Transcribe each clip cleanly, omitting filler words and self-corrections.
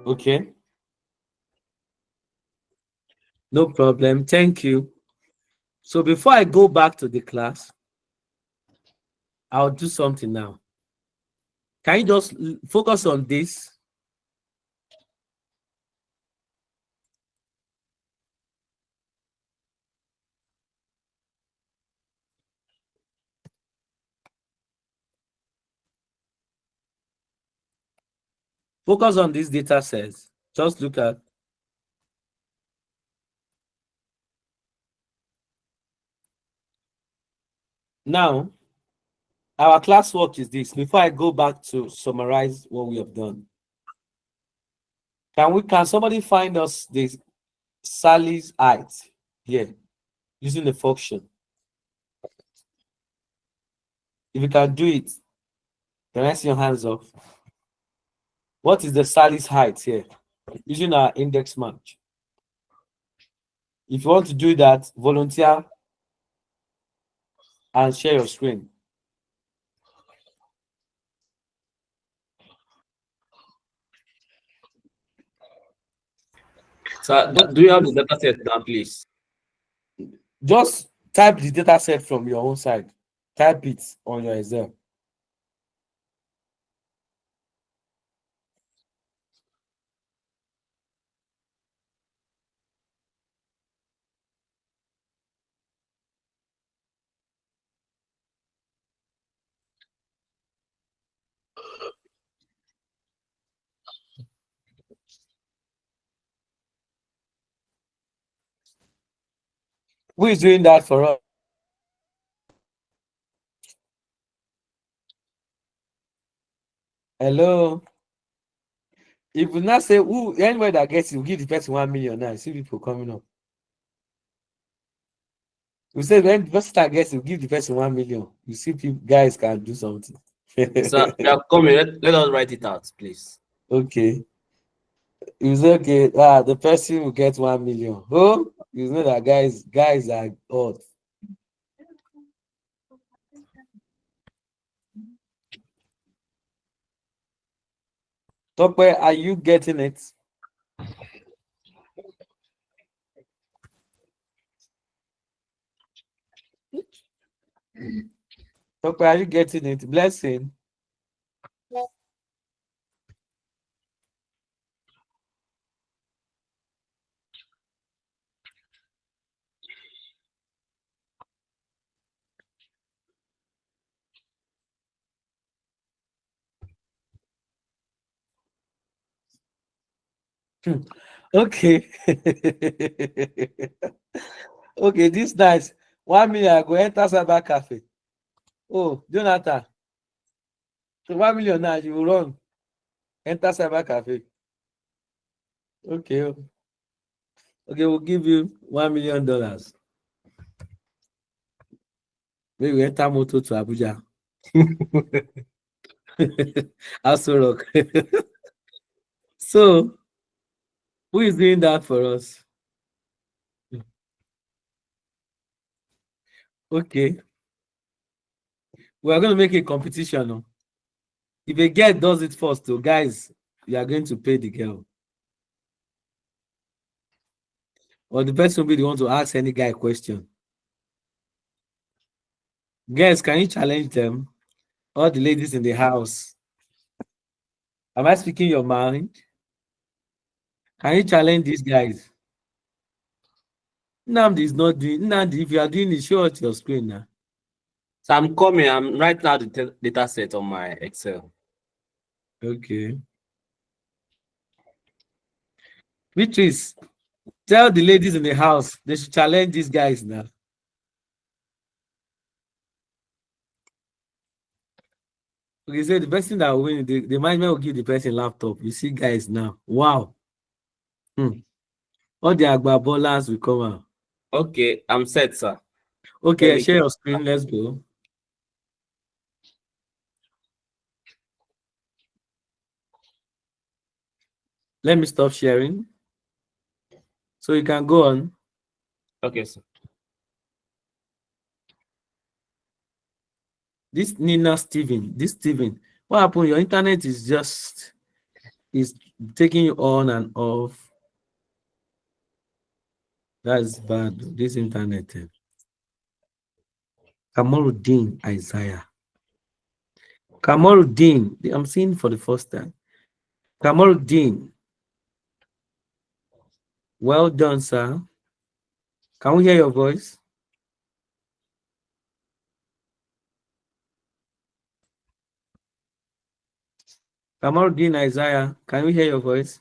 Okay. No problem. Thank you. So before I go back to the class, I'll do something now. Can you just focus on this? Focus on this data sets. Just look at. Now, our classwork is this. Before I go back to summarize what we have done, can somebody find us the Sally's height here using the function? If you can do it, can I see your hands up? What is the Sally's height here using our index match? If you want to do that, volunteer and share your screen. So, do you have the data set now, please? Just type the data set from your own side. Type it on your Excel. Who is doing that for us? Hello. If you not say who anybody that gets it, will give the person 1 million now. See people coming up. We say when the person that gets it, will give the person 1 million. You see people guys can do something. Sir, we are coming. Let us write it out, please. Okay. You say okay, the person will get 1 million. Oh, you know that guys are odd. Tope, are you getting it? Tope, are you getting it? Blessing. Okay. Okay, this nice. 1 million, I go enter cyber cafe. Oh, Jonathan. So 1 million now, you will run. Enter cyber cafe. Okay. Okay, we'll give you $1 million. Maybe we enter motor to Abuja. Also rock. So, who is doing that for us? Okay. We are going to make a competition. No? If a girl does it first, so guys, you are going to pay the girl. Or the person will be the one to ask any guy a question. Guys, can you challenge them? All the ladies in the house. Am I speaking your mind? Can you challenge these guys? Nnamdi is not doing. Nnamdi, if you are doing it, show us your screen now. So I'm coming. I'm writing out the data set on my Excel. Okay. Beatrice, tell the ladies in the house they should challenge these guys now. Okay, so the person that will win, the management will give the person laptop. You see, guys now. Wow. All the Agba ballers will come out. Okay, I'm set, sir. Okay, share your screen. Let's go. Let me stop sharing. So you can go on. Okay, sir. This Nina Steven, what happened? Your internet is just It's taking you on and off. That's bad. This internet. Kamaruddin Isaiah. Kamaruddin. I'm seeing for the first time. Kamaruddin. Well done, sir. Can we hear your voice? Kamaruddin Isaiah, can we hear your voice?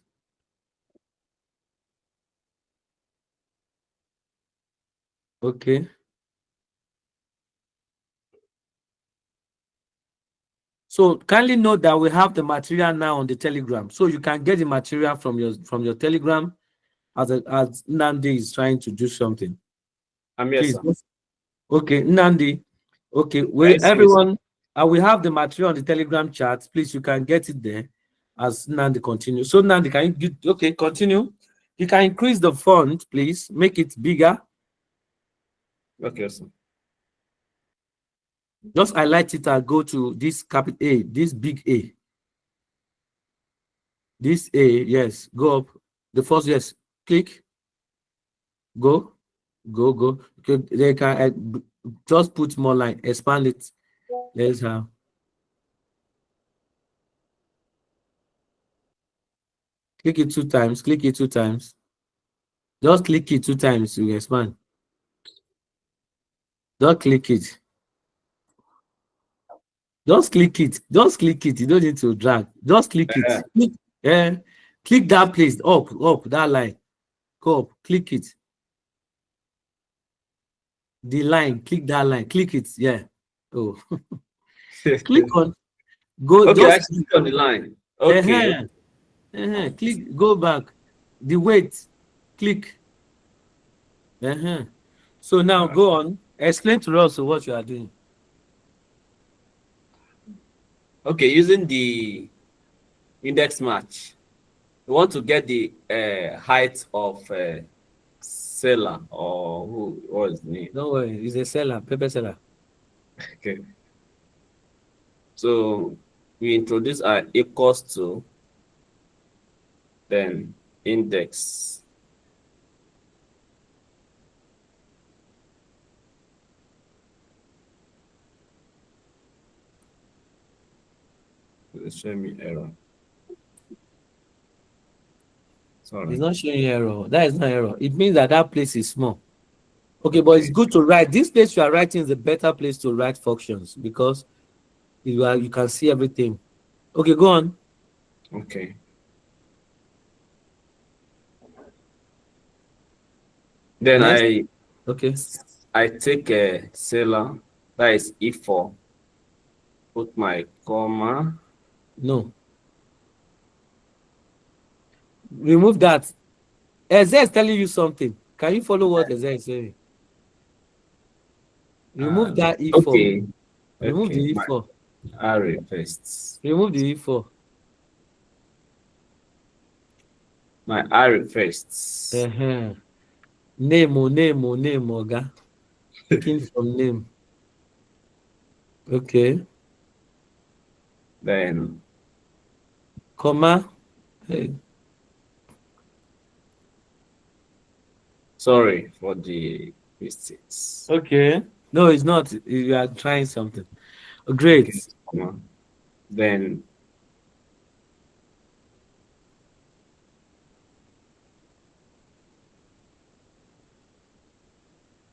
Okay. So kindly note that we have the material now on the Telegram. So you can get the material from your Telegram as Nandi is trying to do something. I'm here, Please. sir. Okay, Nandi. Okay, Can you see me, sir? everyone, we have the material on the Telegram chat. Please, you can get it there as Nandi continues. So Nandi, can you okay, continue? You can increase the font, please, make it bigger. Okay, sir. Just highlight it and go to this capital A, this big A. This A, yes, go up. The first, yes, click, go. Okay, they can just put more line, expand it. Let's have. Click it 2 times, click it 2 times. Just click it 2 times to expand. Just click it. Just click it. Just click it. You don't need to drag. Just click it. Click, click that place. Up, that line. Go up. Click it. The line. Click that line. Click it. Yeah. Oh. Click on. Go. Okay, I Just see on the line. Okay. click. Go back. The weight. Click. So now go on. Explain to us what you are doing. Okay, using the index match, we want to get the height of seller or what is the name? Don't worry. It's a seller. Paper seller. Okay. So we introduce our equals to, then index. It's showing me error. Sorry. It's not showing error. That is not error. It means that place is small. Okay, but it's good to write. This place you are writing is a better place to write functions because you can see everything. Okay, go on. Okay. Then Next. Okay. I take a seller, that is E4, put my comma. No. Remove that. Eze is telling you something. Can you follow what Eze is saying? Remove that E4. Okay. Remove Okay. the My E4. array first. Remove the E4. My array first. Name, Oga. Picking from name. Okay. Then Comma. Hey. sorry for the mistakes. Okay. No, it's not. You are trying something. Great. Okay. Comma. Then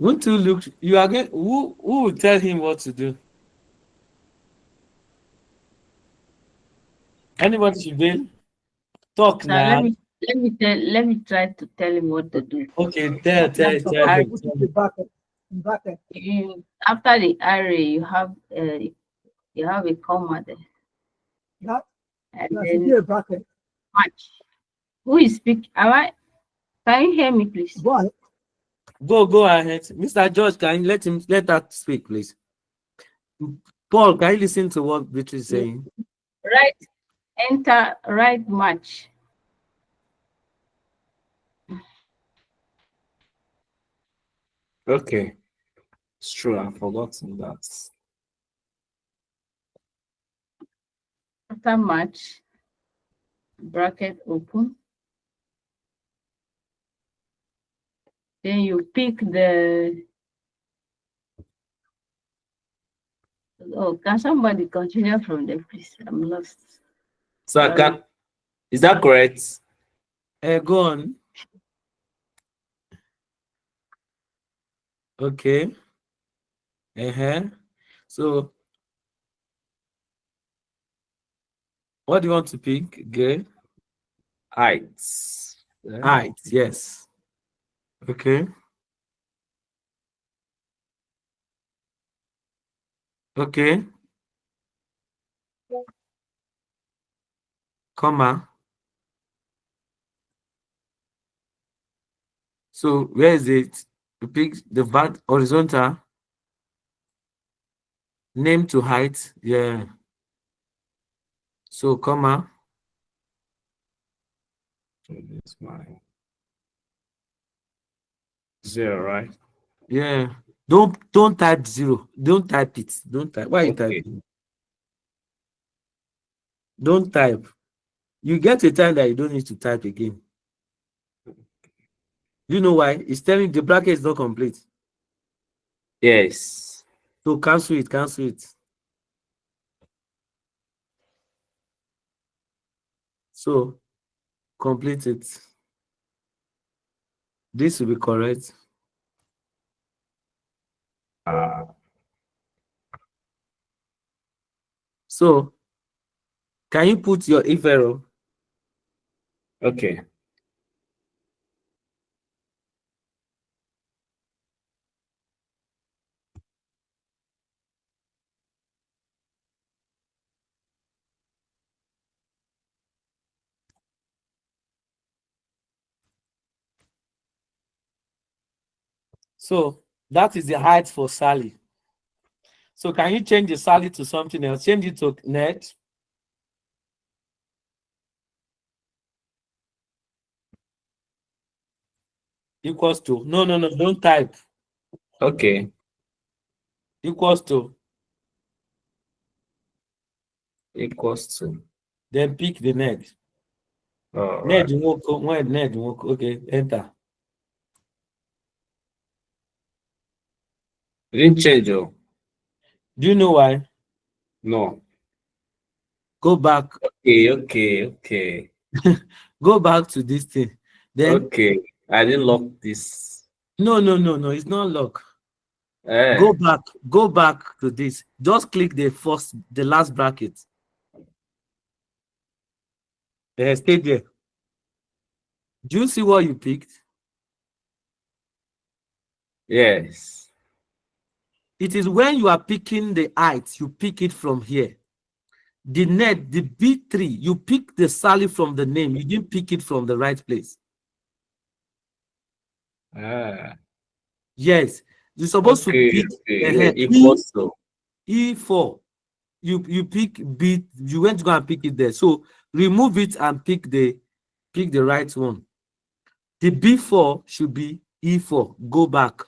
Won't you look? You are going. Who will tell him what to do? Anybody should be talk Now let now. me let me try to tell him what to do. Okay, tell him. After the array, you have a comma there. That And that then should be a bracket. match. Who is speaking? Can you hear me, please? But Go ahead, Mr. George. Can you let that speak, please? Paul, can you listen to what Beatrice is saying? Right. Enter right match. okay. It's true, I've forgotten that. After match, bracket open. Then you pick the. Oh, can somebody continue from there, please? I'm lost. So I Sorry. can. Is that correct? Go on. Okay. So what do you want to pick? Okay. Heights. Yeah. Height. Yes. Okay. Okay. Comma. So where is it? You pick the horizontal name to height. Yeah. So comma. So this my 0, right? Yeah. Don't type 0. Don't type it. Don't type. Why you Okay. typing? Don't type. You get a time that you don't need to type again. You know why? It's telling the bracket is not complete. Yes. So cancel it. Cancel it. So complete it. This will be correct. Uh, So can you put your if error? okay. So that is the height for Sally. So can you change the Sally to something else? Change it to net. Equals to. No, don't type. Okay. Equals to. Equals to. Then pick the net. All Net right. net. Okay, enter. It didn't change. Oh, Do you know why? no. Go back. Okay. Okay. Okay. Go back to this thing. Then Okay. I didn't lock this. no. It's not lock. Eh. Go back to this. Just click the last bracket. Stay there. Do you see what you picked? Yes. It is when you are picking the height, you pick it from here. The net, the B3, you pick the Sally from the name. You didn't pick it from the right place. Ah. Yes, you're supposed to Okay. pick Okay. Yeah. E Equals to. E4. You pick B. You went to go and pick it there. So remove it and pick the right one. The B4 should be E4. Go back.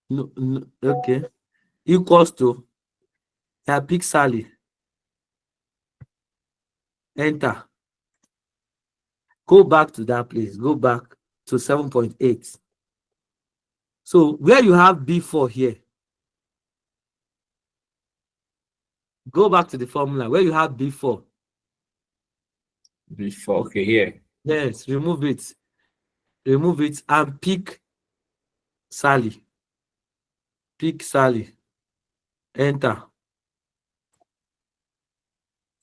No, okay. Equals to. I pick Sally. Enter. Go back to that place. Go back to 7.8. So where you have B4 here, go back to the formula. Where you have B4, Before. Okay. Here. yes, remove it. Remove it and pick Sally. Pick Sally. Enter.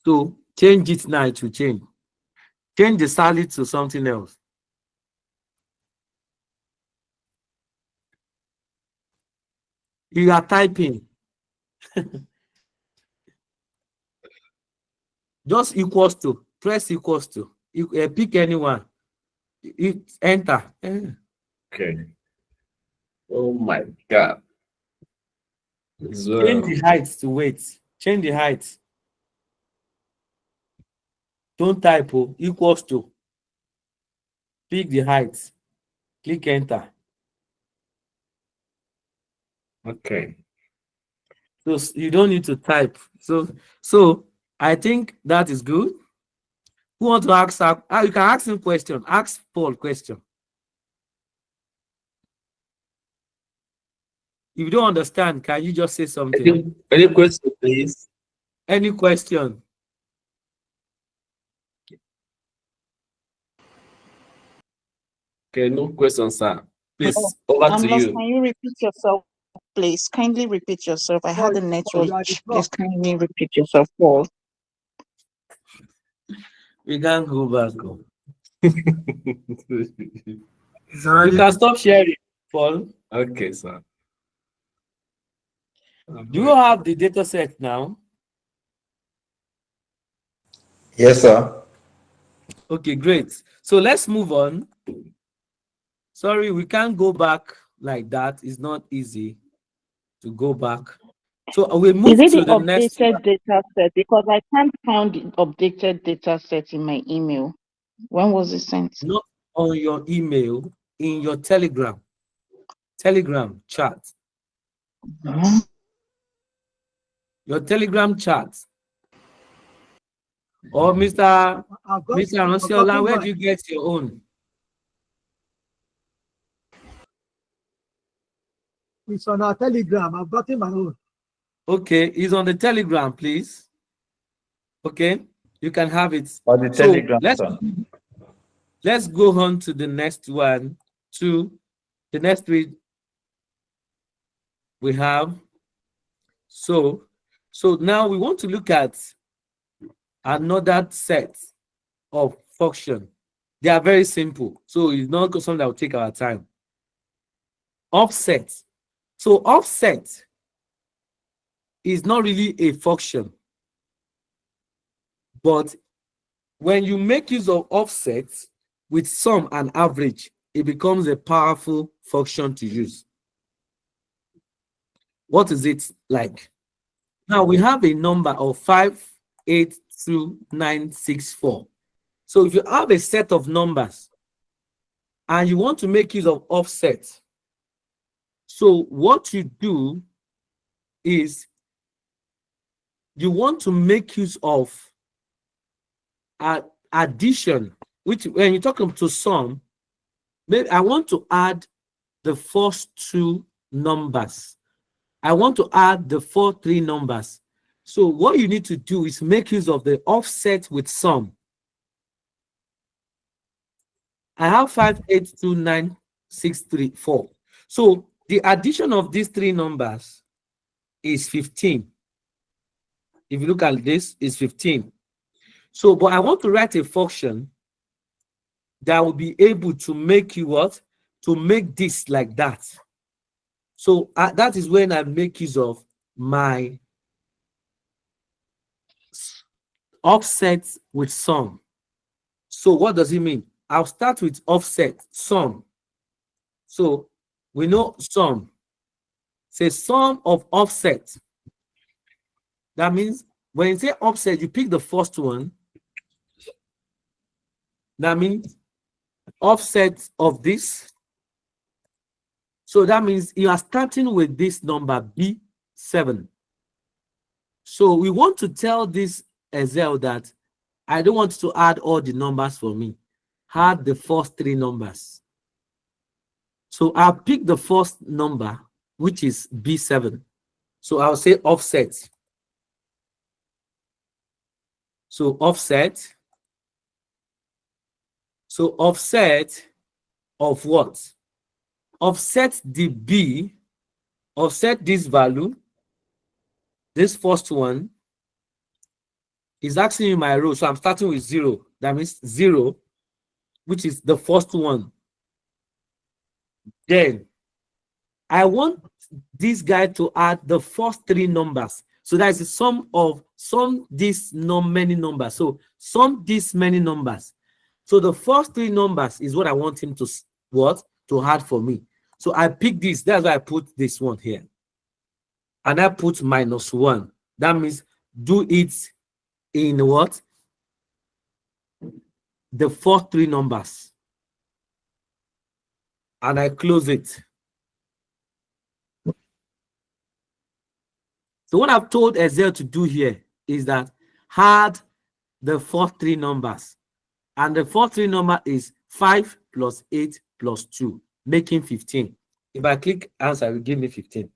So change it now. It will change. Change the Sally to something else. You are typing. Just equals to. Press equals to. Pick anyone. Enter. Okay. Oh my God. Change the So. height to weight. Change the height. Don't type equals to. Pick the height. Click enter. Okay. So you don't need to type. So I think that is good. Who want to ask? You can ask him question. Ask Paul question. If you don't understand, can you just say something? Any question, please? Any question? Okay, no question, sir. Please, Oh, over to Lost, you. can you repeat yourself, please? Kindly repeat yourself. I had a network. Please kindly repeat yourself, Paul. We can't go back. Oh. It's You can stop sharing, Paul. Okay, sir. Do you have the data set now? Yes, sir. Okay, great. So let's move on. Sorry, we can't go back like that. It's not easy to go back. So we Is move it to the the next one. updated data set? Because I can't find the updated data set in my email. When was it sent? Not on your email, in your Telegram chat. Mhm. Your Telegram chat. Or Mr. Ansiola, where do you get your own? It's on our Telegram. I've gotten my own. Okay, it's on the Telegram, please. Okay, you can have it. On the Telegram, sir. Let's go on to the next one. The next three we have. So now we want to look at another set of function. They are very simple, so it's not something that will take our time. Offset. So offset is not really a function, but when you make use of offset with sum and average, it becomes a powerful function to use. What is it like? Now we have a number of 582,964. So if you have a set of numbers and you want to make use of offset, so what you do is you want to make use of addition, which when you talk to sum, maybe I want to add the first two numbers. I want to add the three numbers. So what you need to do is make use of the offset with sum. I have 582,964. So the addition of these three numbers is 15. If you look at this, is 15. So, but I want to write a function that will be able to make you what? To make this like that. So that is when I make use of my offset with sum. So what does it mean? I'll start with offset, sum. So we know sum. Say sum of offset. That means when you say offset, you pick the first one. That means offset of this. So that means you are starting with this number B7. So we want to tell this Excel that I don't want to add all the numbers for me. Add the first three numbers. So I'll pick the first number, which is B7. So I'll say offset. So offset. So offset of what? Offset the B, offset this value. This first one is asking me my row. So I'm starting with 0. That means 0, which is the first one. Then I want this guy to add the first three numbers. So that's the sum of this many numbers. So sum this many numbers. So the first three numbers is what I want him to add for me. So I pick this. That's why I put this one here. And I put -1. That means do it in what? The first three numbers. And I close it. So what I've told Excel to do here is that add the first three numbers. And the first three number is 5 plus 8 plus 2, making 15. If I click answer, it will give me 15.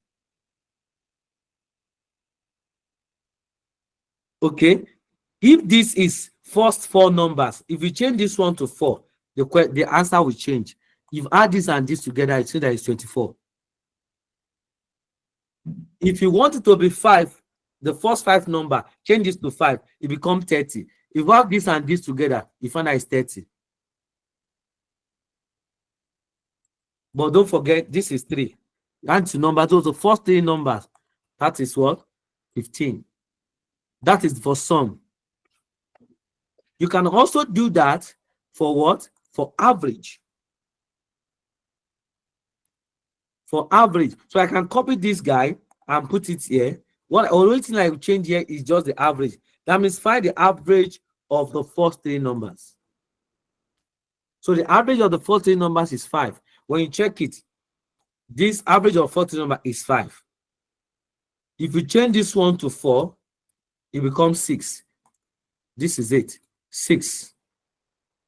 Okay. If this is first four numbers, if you change this one to 4, the answer will change. If you add this and this together, it says that it's 24. If you want it to be 5, the first 5 number, change this to 5, it becomes 30. If you have this and this together, you find that it's 30. But don't forget, this is 3. And to number those, the first 3 numbers, that is what? 15. That is for sum. You can also do that for what? For average. For average. So I can copy this guy and put it here. What only thing I will change here is just the average. That means find the average of the first 3 numbers. So the average of the first 3 numbers is 5. When you check it, this average of 40 number is 5. If you change this one to 4, it becomes 6. This is it. 6.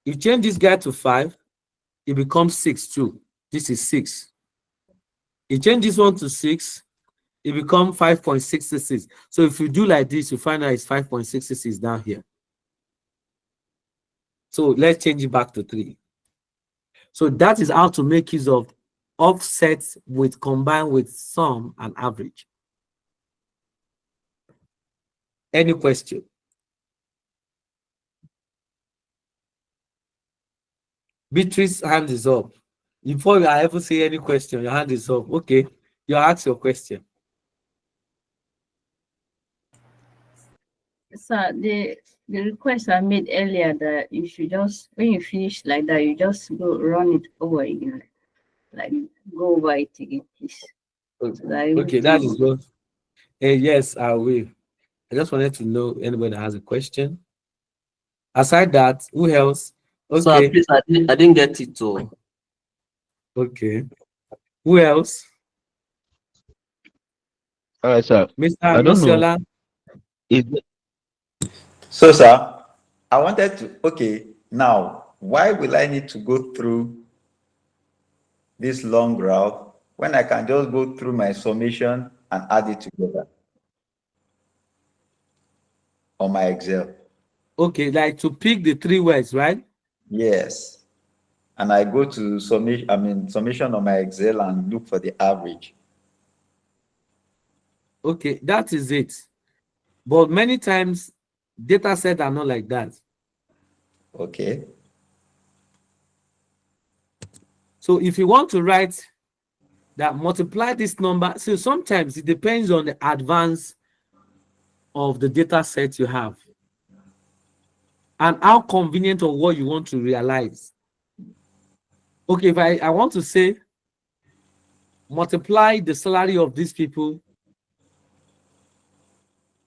If you change this guy to 5, it becomes 6 too. This is 6. You change this one to 6, it becomes 5.66. So if you do like this, you find out it's 5.66 down here. So let's change it back to 3. So that is how to make use of offsets with combined with sum and average. Any question? Beatrice's hand is up. Before I ever say any question, your hand is up. Okay, you ask your question. So the request I made earlier that you should just, when you finish like that, you just go run it over again. Like go over it again, please. Okay, that is good. Yes, I will. I just wanted to know anybody that has a question. Aside that, who else? Okay. So please, I didn't get it too. Okay. Who else? All right, sir. Mr. I don't know. Nosiola? So, sir, I wanted to, okay, now, why will I need to go through this long graph when I can just go through my summation and add it together on my Excel? Okay, like to pick the 3 words, right? Yes. And I go to summation on my Excel and look for the average. Okay, that is it. But many times, data sets are not like that. Okay. So if you want to write that, multiply this number. So sometimes it depends on the advance of the data set you have and how convenient or what you want to realize. Okay, if I want to say multiply the salary of these people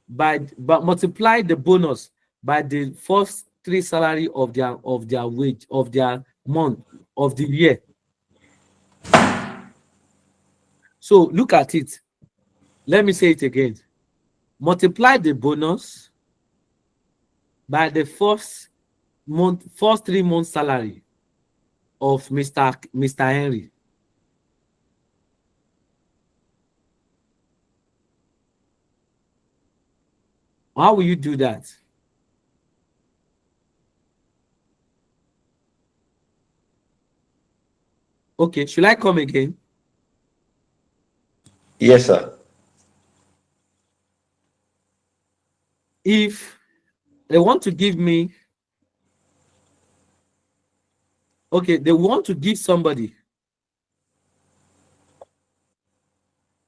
but multiply the bonus by the first 3 salary of their wage of their month of the year. So look at it. Let me say it again. Multiply the bonus by the first 3 months salary of Mr. Henry. How will you do that? Okay, should I come again? Yes, sir. If they want to give me, okay, they want to give somebody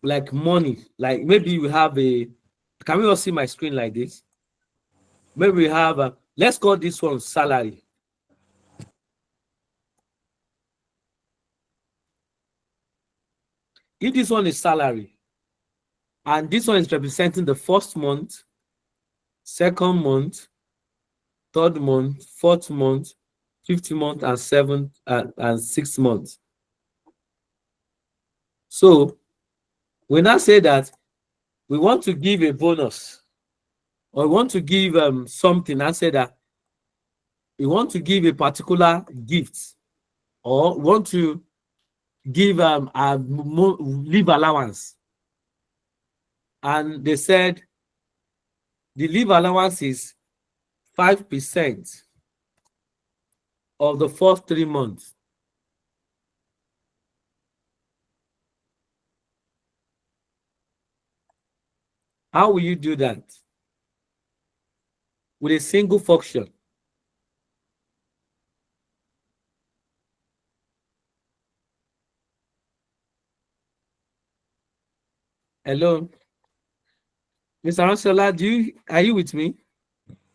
like money, like maybe we have a, can we all see my screen like this? Maybe we have a, let's call this one salary. If this one is salary, and this one is representing the first month, second month, third month, fourth month, fifth month, and 7th and 6th month. So we now say that we want to give a bonus or you want to give something and say that you want to give a particular gift, or want to give leave allowance, and they said the leave allowance is 5% of the first 3 months. How will you do that? With a single function. Hello, Mr. Ransola, are you with me?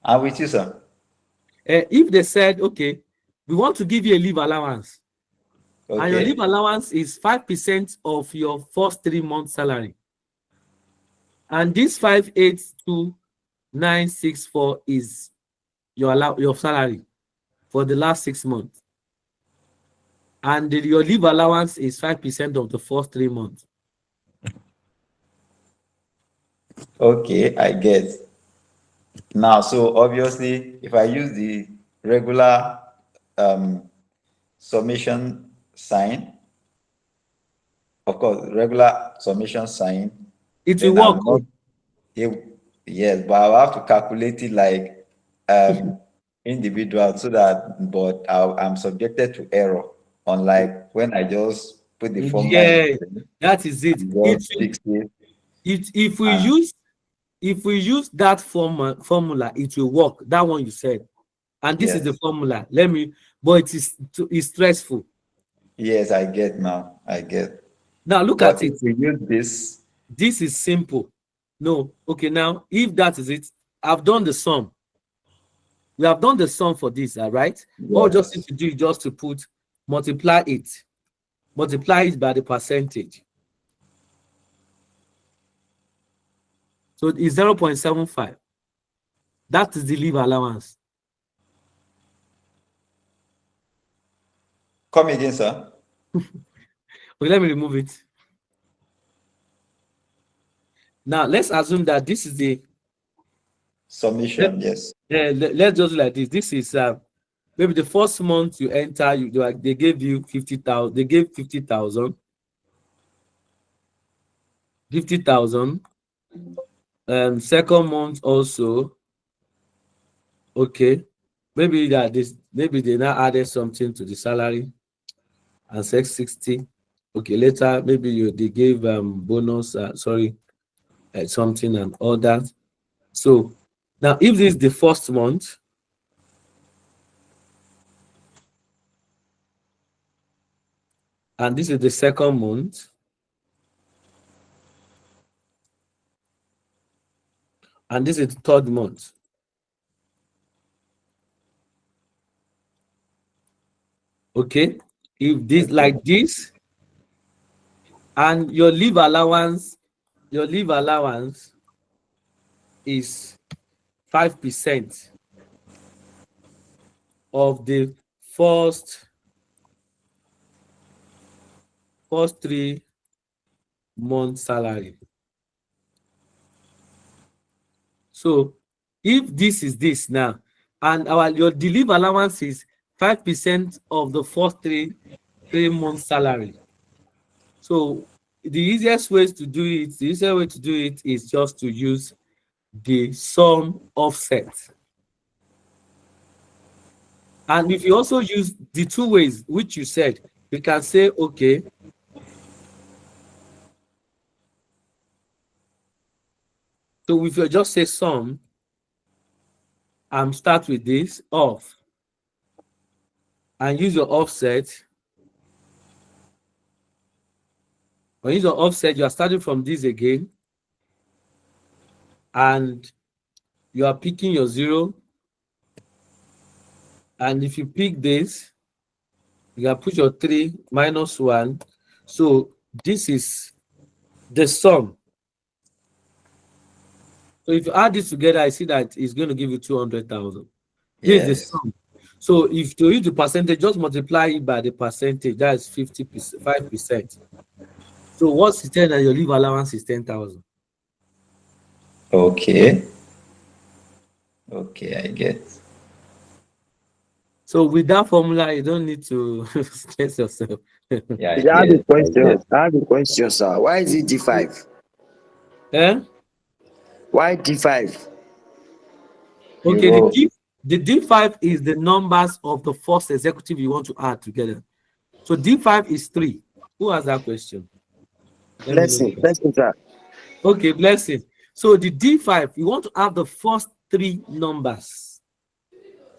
I'm with you, sir. If they said, okay, we want to give you a leave allowance, and your leave Okay. allowance is 5% of your first 3 months salary, and this 582,964 is your salary for the last 6 months, and your leave allowance is 5% of the first 3 months. Okay, I get. Now, so obviously, if I use the regular summation sign, of course, regular summation sign, It will then I work. will not. Yes, but I'll have to calculate it like individual, so that, but I'm subjected to error, unlike when I just put the formula in Yeah, that is it. and just fix it. If we And use that formula, it will work. That one you said, and this is the yes, formula. But it's stressful. yes, I get now. I get. Now look But at if it. we use this, This is simple. No, okay. Now, if that is it, I've done the sum. We have done the sum for this, all right? All we just need yes, to do is just to multiply it by the percentage. So it's 0.75. That is the leave allowance. come again, sir. Okay, let me remove it. Now let's assume that this is the Summation, yes, let's just like this. This is maybe the first month you enter, they gave you 50,000. They gave 50,000. 50,000. Second month also. Okay, maybe they now added something to the salary and said 60. Okay, later maybe they gave bonus. Something and all that. So now, if this is the first month, and this is the second month, and this is the third month. Okay, if this like this, and your leave allowance is 5% of the first 3 months salary. So if this is this now, and your leave allowance is 5% of the first 3 months salary. So the easiest way to do it is just to use the sum offset. And if you also use the 2 ways which you said, you can say, okay, so if you just say sum, start with this off, and use your offset. When you use your offset, you are starting from this again, and you are picking your 0. And if you pick this, you can put your 3 minus 1. So this is the sum. So if you add this together, I see that it's going to give you 200,000. This is the yes. sum. So if you use the percentage, just multiply it by the percentage. That is 50%, 5%. So what's 10 and your leave allowance is 10,000. Okay. Okay, I get. So with that formula, you don't need to stress yourself. Yeah, I I have a get. I question. get. I have a question, sir. Why is it D5? Eh? Why D5? Okay, Well, the D5 is the numbers of the first executive you want to add together. So D5 is 3. Who has that question? Let me know the Blessing, person. blessing, sir. Okay, blessing. So the D5, you want to have the first 3 numbers.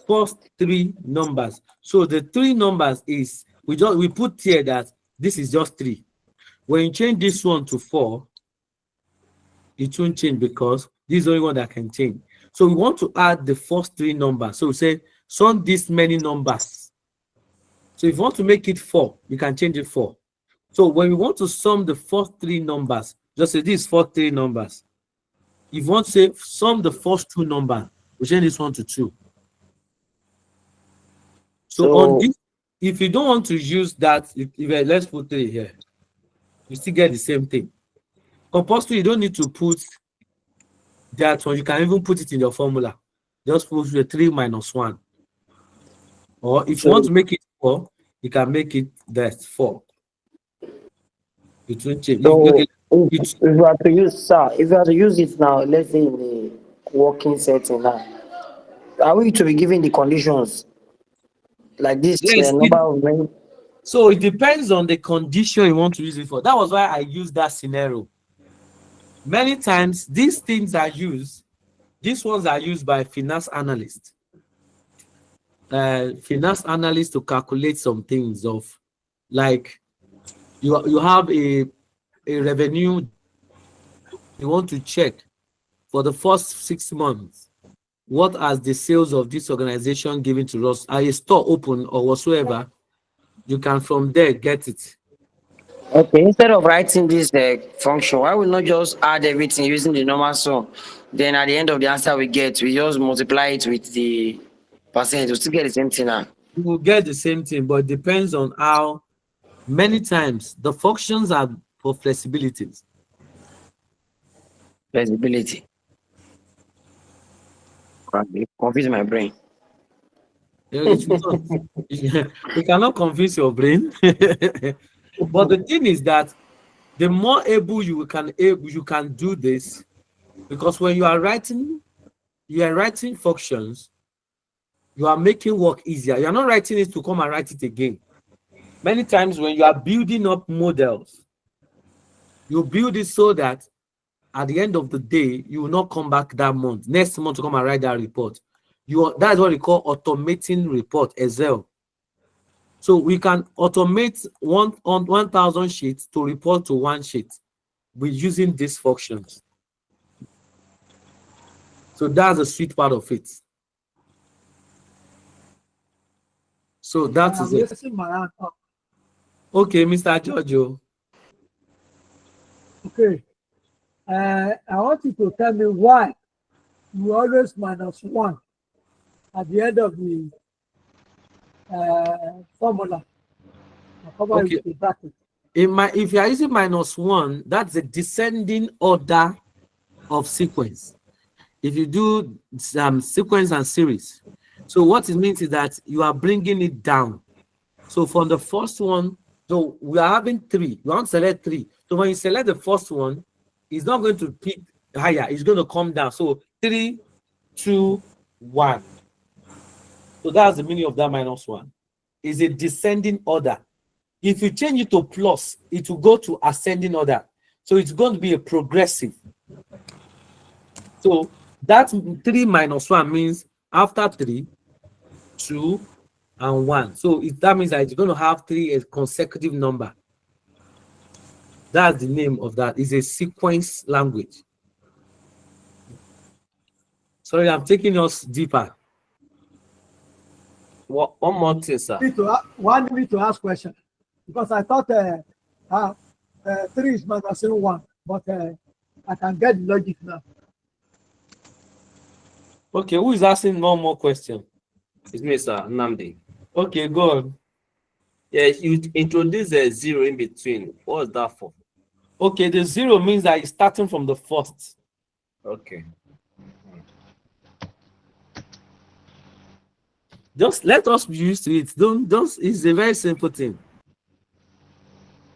First 3 numbers. So the 3 numbers is we put here that this is just 3. When you change this one to 4, it won't change because this is the only one that can change. So we want to add the first 3 numbers. So we say sum this many numbers. So if you want to make it 4, you can change it 4. So when we want to sum the first 3 numbers, just say these 3 numbers. If you want to say sum the first 2 numbers, we change this one to 2. So on So, this, if you don't want to use that, let's put 3 here, you still get the same thing. Compulsory, you don't need to put that one. You can even put it in your formula. Just put the 3 minus 1. Or if you want to make it 4, you can make it that 4. It won't change. so It's if you are to use, sir, if you are to use it now, let's say in a working setting now, are we to be given the conditions like this yes, number of men? so it depends on the condition you want to use it for. That was why I used that scenario. Many times these things are used, these ones are used by finance analysts. Finance analysts to calculate some things of like you have a revenue you want to check for the first 6 months. What has the sales of this organization given to us? Are a store open or whatsoever? You can from there get it. Okay, instead of writing this function, why we not just add everything using the normal sum? Then at the end of the answer we get, we just multiply it with the percent. We still get the same thing now. You will get the same thing, but it depends on how many times the functions are for flexibilities. Flexibility. Confuse my brain. It will not. We cannot confuse your brain. But the thing is that the more able you can do this, because when you are writing functions, you are making work easier. You are not writing it to come and write it again. Many times when you are building up models, you build it so that at the end of the day, you will not come back that month. Next month to come and write that report. That's what we call automating report, Excel. So we can automate 1,000 sheets to report to 1 sheet with using these functions. So that's the sweet part of it. So that is it. raising my hand up. Okay, Mr. Giorgio. Okay. I want you to tell me why you always minus 1 at the end of the formula. Okay. With the bracket. If you are using -1, that's the descending order of sequence. If you do sequence and series, so what it means is that you are bringing it down. So from the first one, so we are having 3. You want to select 3. So when you select the first one, it's not going to peak higher. It's going to come down. So 3, 2, 1. So that's the meaning of that -1. It's a descending order. If you change it to plus, it will go to ascending order. So it's going to be a progressive. So that 3 minus 1 means after 3, 2, and 1. So that means that it's going to have 3 as consecutive number. That's the name of that. It's a sequence language. Sorry, I'm taking us deeper. One more thing, sir. One need to ask question because I thought 3 is minus 1, but I can get the logic now. Okay, who is asking one more question? It's me, sir, Namdi. Okay, go on. Yeah, you introduce a 0 in between. What's that for? Okay, the 0 means that it's starting from the first. Okay. Just let us be used to it. Don't. It's a very simple thing.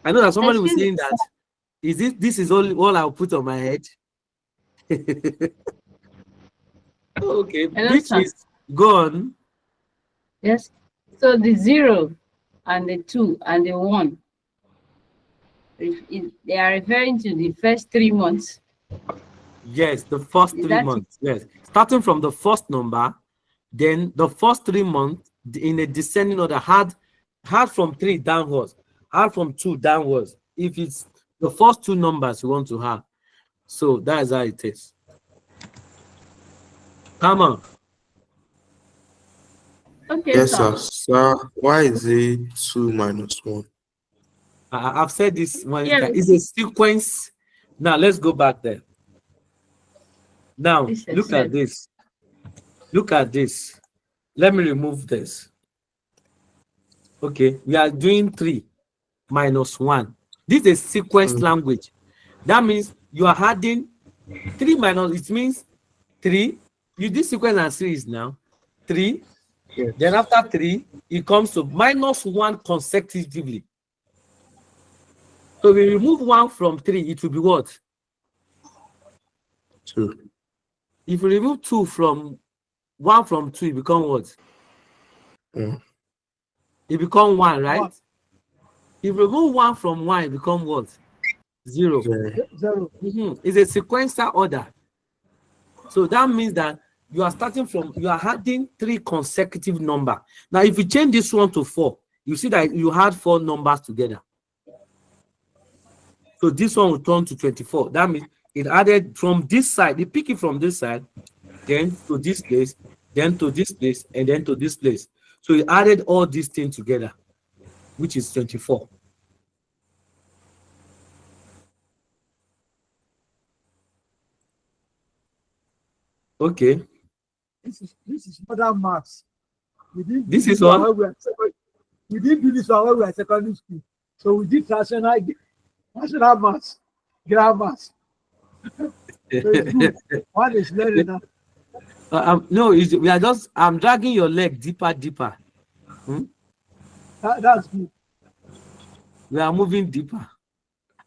I know that somebody was Excuse saying me. that. Is it? This is all I'll put on my head. Okay, Hello, which sir. is gone. Yes. So the 0 and the 2 and the 1, they are referring to the first 3 months. Yes, the first Is 3 that it? months. Yes, starting from the first number, then the first 3 months in a descending order. Hard from 3 downwards, hard from 2 downwards. If it's the first 2 numbers you want to have, so that is how it is. Come on. Okay, Yes, sir. sir. Sir, why is it 2 minus 1? I've said this one. Yes. It's a sequence. Now let's go back there. Now This is look at said. this. Look at this. Let me remove this. Okay, we are doing 3 minus 1. This is sequence language. That means you are adding 3 minus, it means 3. You do sequence and series now. 3. Yes. Then after 3, it comes to minus 1 consecutively. So we remove 1 from 3, it will be what? 2. If we remove 2 from 1 from 2, it becomes what? It becomes 1, right? 1. If we remove 1 from 1, it becomes what? 0. 0. It's a sequential order. So that means that you are starting from, you are adding 3 consecutive numbers. Now, if you change this one to 4, you see that you had 4 numbers together. So this one will turn to 24. That means it added from this side, it pick it from this side, then to this place, then to this place, and then to this place. So it added all these things together, which is 24. Okay. This is modern maths. This is what? We didn't do this one when we were in secondary school. So we did national maths, grammar. So it's good. One is learning now. No, we are just, I'm dragging your leg deeper. That's good. We are moving deeper.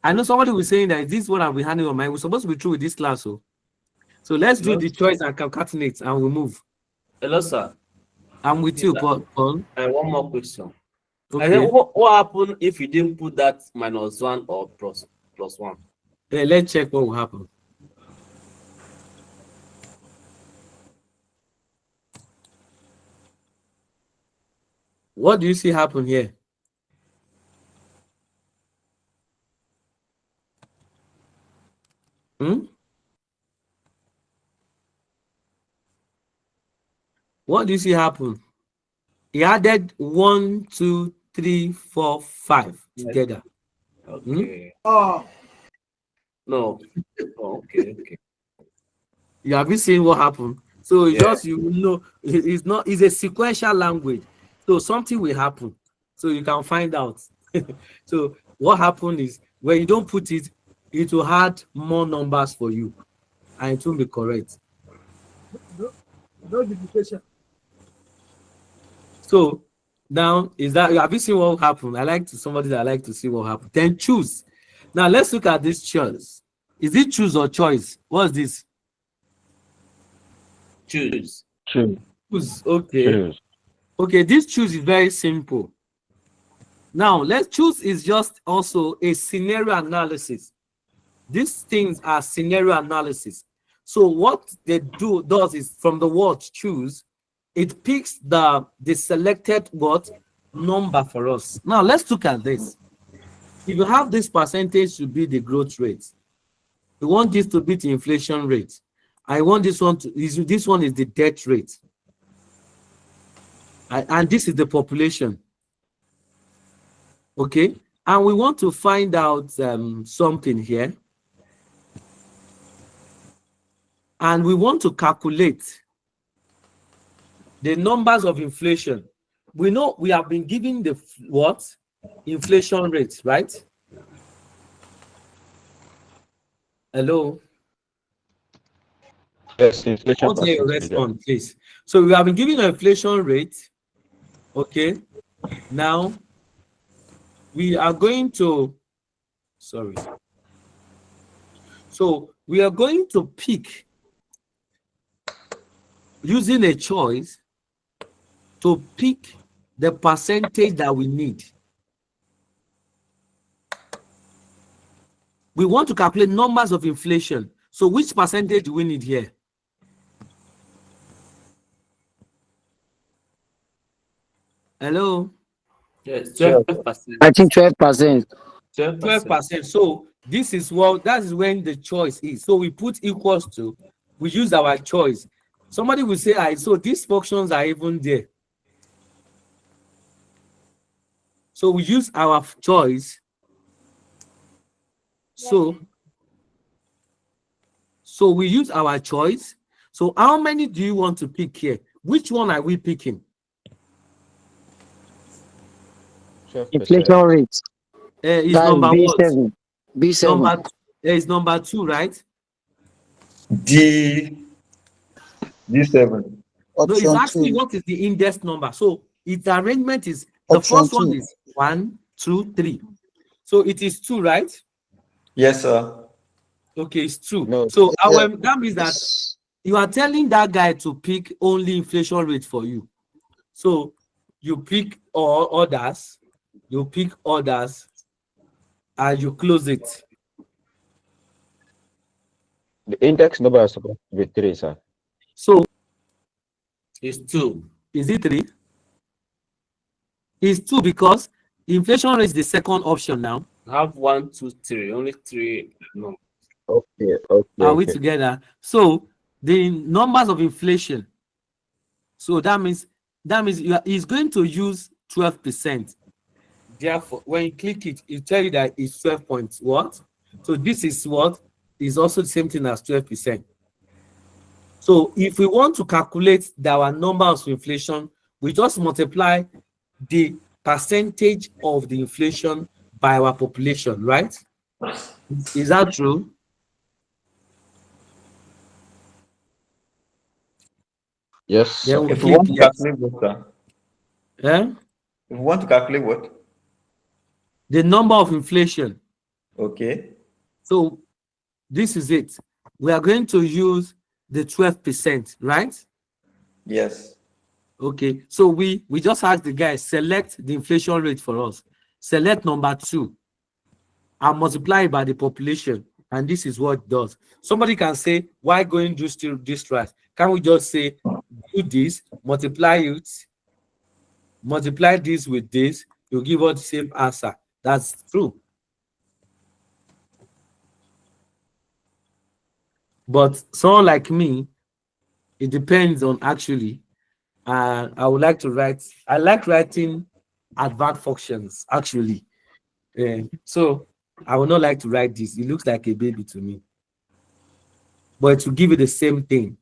I know somebody was saying that this is what I'll be handling on my. We're supposed to be through with this class. So let's do the choice and concatenate and we'll move. Hello, sir. I'm with you, Paul. One more question. Okay. And then what happened if you didn't put that minus 1 or plus 1? Let's check what will happen. What do you see happen here? What do you see happen? He added 1, 2, 3, 4, 5 together. Okay. Oh, No. Oh, okay. You have been seeing what happened. So Yeah. just, you know, it's a sequential language. So something will happen. So you can find out. So what happened is when you don't put it, it will add more numbers for you. And it will be correct. no duplication. So now is that, have you seen what happened? Somebody that I like to see what happened. Then choose. Now let's look at this choice. Is it choose or choice? What's this? Choose. Choose. Okay. Okay, this choose is very simple. Now let's choose is just also a scenario analysis. These things are scenario analysis. So what they does is from the word choose, it picks the selected number for us. Now let's look at this. If you have this percentage to be the growth rate, you want this to be the inflation rate. I want this one this one is the death rate. And this is the population. Okay, and we want to find out something here. And we want to calculate the numbers of inflation. We know we have been given the inflation rate, right? Hello. Yes, inflation. What's your response, please? So we have been given an inflation rate, Okay. Now we are going to, sorry. So we are going to pick using a choice to pick the percentage that we need. We want to calculate numbers of inflation. So which percentage do we need here? Hello? Yes, 12%. I think 12%. 12%. So this is what, that is when the choice is. So we put equals to, we use our choice. Somebody will say, so these functions are even there. So we use our choice. So we use our choice. So how many do you want to pick here? Which one are we picking? 12%. Inflation rate. Is That's number what? B7. B7. Is number 2, right? D7. No, it's Option asking 2. what is the index number. So its arrangement is the Option first one 2. is 1, 2, 3. So it is 2, right? Yes, sir. Okay, it's 2. No. So Yeah. that means that you are telling that guy to pick only inflation rate for you. So you pick all others, and you close it. The index number is supposed to be 3, sir. So It's 2. is it 3? It's 2 because inflation rate is the second option now. Have 1, 2, 3. Only 3. No. Okay. Are we together? So the numbers of inflation. So that means he's going to use 12%. Therefore, when you click it, it tell you that it's 12 point what? So this is what is also the same thing as 12%. So if we want to calculate our numbers of inflation, we just multiply the percentage of the inflation by our population, right? Is that true? Yes. Then we If we want to click yes. calculate what, sir? Eh? If we want to calculate what? The number of inflation. Okay. So this is it. We are going to use the 12%, right? Yes. Okay. So we just ask the guy, select the inflation rate for us. Select number 2 and multiply it by the population. And this is what it does. Somebody can say, why going to do this right? Can we just say, do this, multiply this with this, you'll give us the same answer. That's true. But someone like me, it depends on actually. I would like to write. I like writing advanced functions actually. So I would not like to write this. It looks like a baby to me. But to give you the same thing.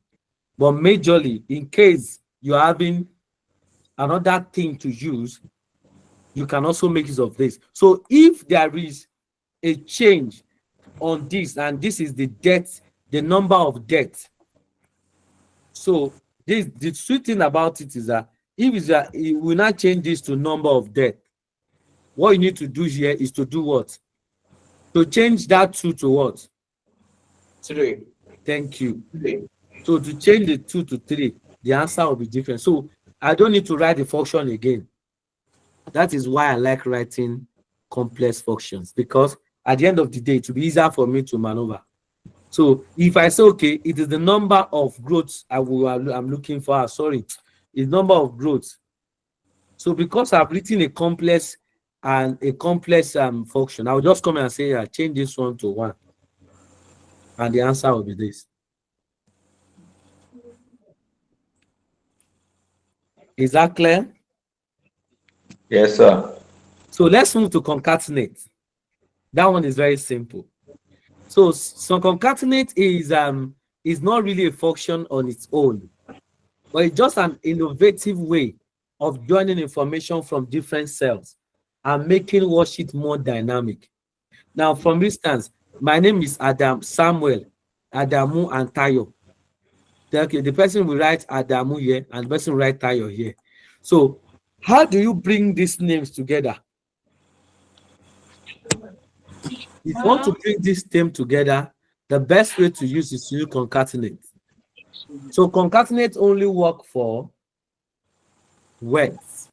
But majorly, in case you're having another thing to use, you can also make use of this. So if there is a change on this, and this is the debt, the number of debt. So the sweet thing about it is that if it will not change this to number of debt, what you need to do here is to do what? To change that 2 to what? 3. Thank you. 3. So to change the 2 to 3, the answer will be different. So I don't need to write the function again. That is why I like writing complex functions, because at the end of the day, it will be easier for me to maneuver. So if I say, okay, it is the number of growths I'm looking for, sorry, it's number of growths. So because I've written a complex function, I'll just come and say, change this one to 1. And the answer will be this. Is that clear? Yes, sir. So let's move to concatenate. That one is very simple. So concatenate is not really a function on its own, but it's just an innovative way of joining information from different cells and making worksheet more dynamic. Now, for instance, my name is Samuel, Adamu, and Tayo. Okay, the person will write Adamu here, and the person will write Tayo here. So How do you bring these names together? If you want to bring this name together, the best way to use is to concatenate. So concatenate only work for words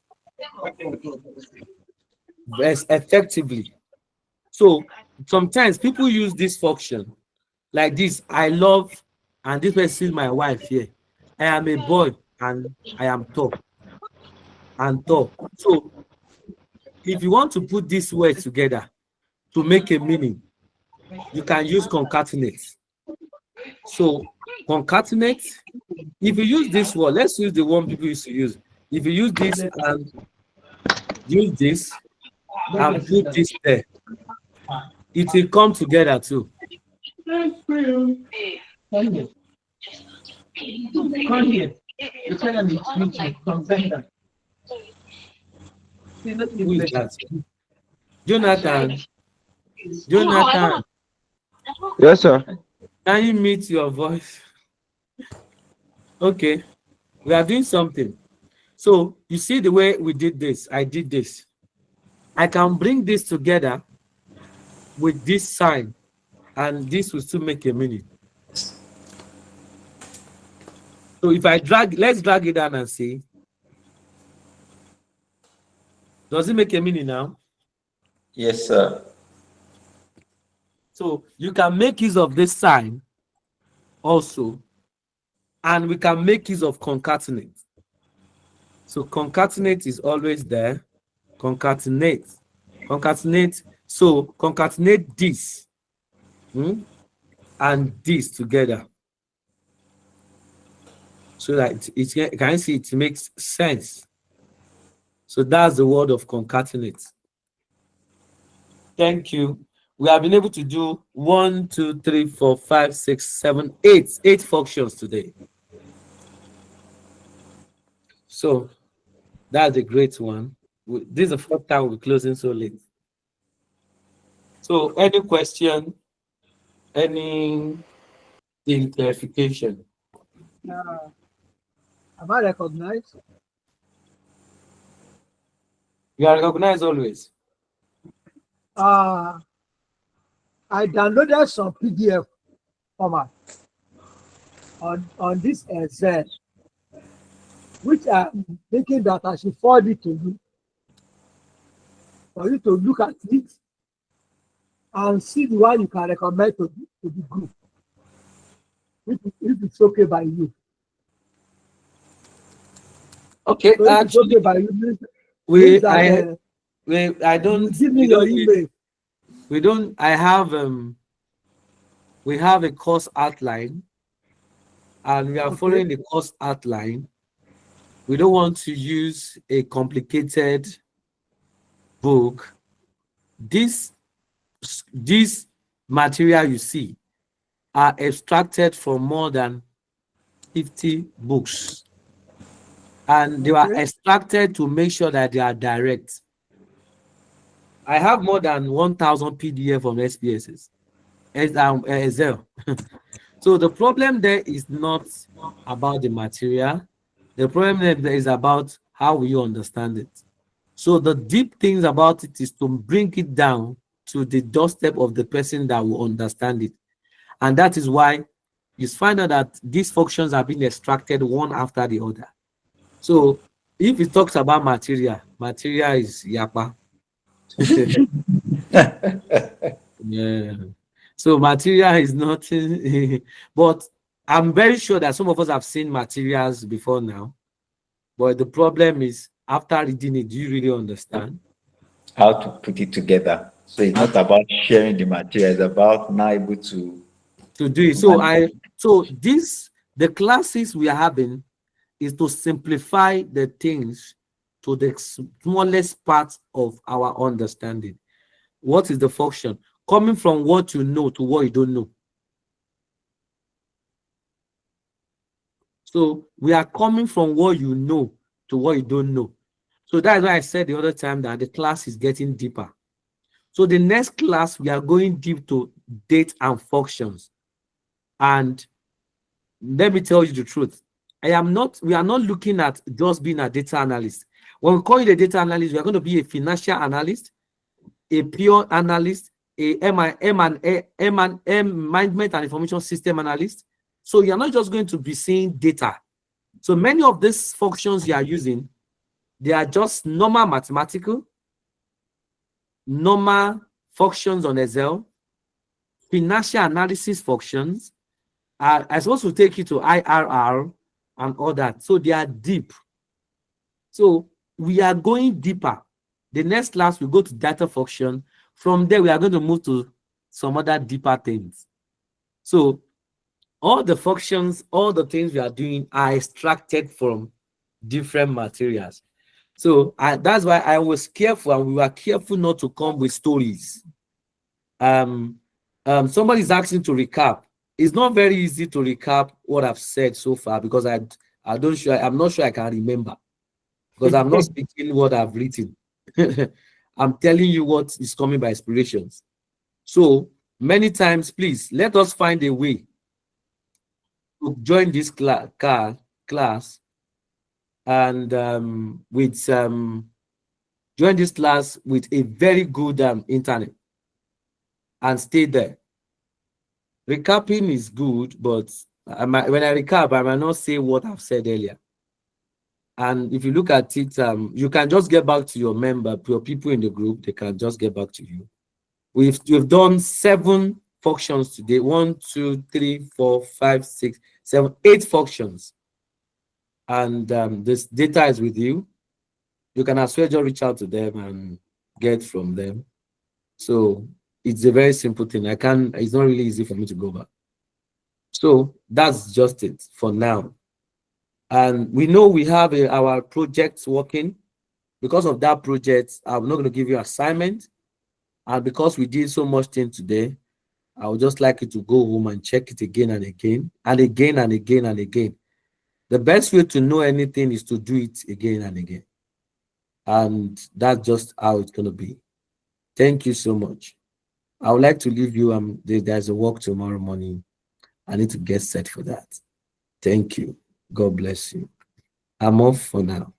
effectively. So sometimes people use this function like this: I love, and this person is my wife here. I am a boy and I am tall and tall. So if you want to put these words together to make a meaning, you can use concatenate. So concatenate, if you use this word, let's use the one people used to use. If you use this and use this and put this there, it will come together too. Who is that? Jonathan. Jonathan, Yes, sir. can you mute your voice? Okay, we are doing something. So you see the way we did this. I did this. I can bring this together with this sign, and this will still make a meaning. So if I drag, let's drag it down and see. Does it make a meaning now? Yes, sir. So you can make use of this sign also, and we can make use of concatenate. So concatenate is always there. Concatenate. Concatenate. So concatenate this and this together, so that it can see it makes sense. So that's the word of concatenate. Thank you. We have been able to do 1, 2, 3, 4, 5, 6, 7, 8 functions today. So that's a great one. This is the first time we're closing so late. So any question, any clarification? Am I recognized? You are recognized always. I downloaded some PDF format on this Excel, which I'm thinking that I should forward it to you for you to look at it and see the one you can recommend to the group, if it's okay by you. Okay, so if it's okay by you. I don't give me your email. We don't. I have we have a course outline, and we are following the course outline. We don't want to use a complicated book. This material you see are extracted from more than 50 books, and they were extracted to make sure that they are direct. I have more than 1,000 PDF on SPSS, Excel. So the problem there is not about the material. The problem there is about how we understand it. So the deep things about it is to bring it down to the doorstep of the person that will understand it. And that is why you find out that these functions are being extracted one after the other. So if it talks about material is Yapa. Yeah. So material is nothing, but I'm very sure that some of us have seen materials before now. But the problem is, after reading it, do you really understand how to put it together? So it's not about sharing the material, it's about now able to do it. So the classes we are having is to simplify the things to the smallest part of our understanding. What is the function? Coming from what you know to what you don't know. So we are coming from what you know to what you don't know. So that's why I said the other time that the class is getting deeper. So the next class, we are going deep to date and functions. And let me tell you the truth. we are not looking at just being a data analyst. When we call you a data analyst, we are going to be a financial analyst, a pure analyst, a management and information system analyst. So you're not just going to be seeing data. So many of these functions you are using, they are just normal mathematical, normal functions on Excel, financial analysis functions. I'm supposed to take you to IRR and all that. So they are deep. So we are going deeper. The next class, we go to data function. From there, we are going to move to some other deeper things. So all the functions, all the things we are doing are extracted from different materials. So that's why I was careful, and we were careful not to come with stories. Somebody's asking to recap. It's not very easy to recap what I've said so far because I'm not sure I can remember, because I'm not speaking what I've written. I'm telling you what is coming by inspirations. So many times, please let us find a way to join this class and join this class with a very good internet and stay there. Recapping is good, but when I recap, I might not say what I've said earlier. And if you look at it, you can just get back to your people in the group. They can just get back to you. We've done 7 functions today. 1, 2, 3, 4, 5, 6, 7, 8 functions. And this data is with you. You can as well just reach out to them and get from them. So it's a very simple thing. It's not really easy for me to go back. So that's just it for now. And we know we have our projects working. Because of that project, I'm not going to give you assignment. And because we did so much thing today, I would just like you to go home and check it again and again and again and again and again. The best way to know anything is to do it again and again. And that's just how it's going to be. Thank you so much. I would like to leave you. There's a work tomorrow morning. I need to get set for that. Thank you. God bless you. I'm off for now.